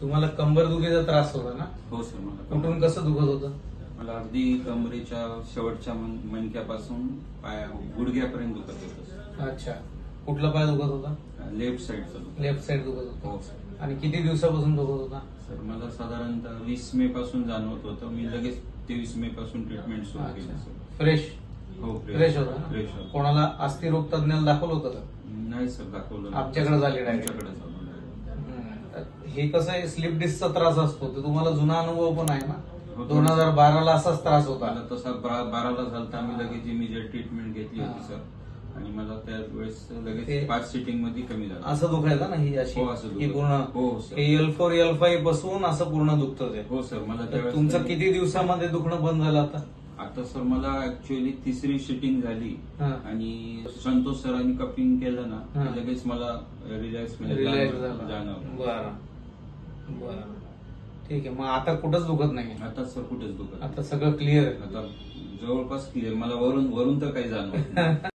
तुम्हाला कंबर दुखीचा त्रास होता ना? हो सर. मला कुठून कसं दुखत होतं? मला अगदी कमरेच्या शेवटच्या मणक्यापासून पाया गुडघ्यापर्यंत दुखत होतं. अच्छा. कुठला पाय दुखत होता? लेफ्ट साईडचा दुखत. लेफ्ट साइड दुखत होता. हो सर. आणि किती दिवसापासून दुखत होता? सर मला साधारणतः 20 मे पासून जाणवत होतं. मी लगेच 23 मे पासून ट्रीटमेंट सुरू केली सर. फ्रेश हो फ्रेश होता ना? फ्रेश होतं. कोणाला अस्थिरोग तज्ञाला दाखवलं होतं का? नाही सर, दाखवलं आमच्याकडे झाले direct. आमच्याकडे झालं. हे कसं आहे, स्लिप डिस्कचा त्रास असतो तर तुम्हाला जुना अनुभव पण आहे ना? हो. 2012ला असाच त्रास होता. मला तसा 12ला झाला. आम्ही लगेच इमिजिएट ट्रीटमेंट घेतली होती सर. आणि मला त्यावेळेस लगेच 5 सिटिंग मध्ये कमी झालं. असं दुखायचं ना ही अशी? हो, असं ही दुखत. पूर्ण हो सर. L4 L5 पासून असं पूर्ण दुखतं ते? हो सर. मला तर त्यावेळेस तुमचं किती दिवसामध्ये दुखणं बंद झालं आता? आता सर मला ऍक्च्युअली 3री सिटिंग झाली हा. आणि संतोष सरांनी कपिंग केलं ना, हा. की लगेच मला रिलॅक्स रिलॅक्स झाला. जाणवलं. बरं बरं. ठीक आहे. मग आता कुठंच दुखत नाही? आता सर कुठेच दुखत. आता सगळं क्लिअर आहे? आता जवळपास क्लिअर. मला वरून तर काही जाणवत नाही.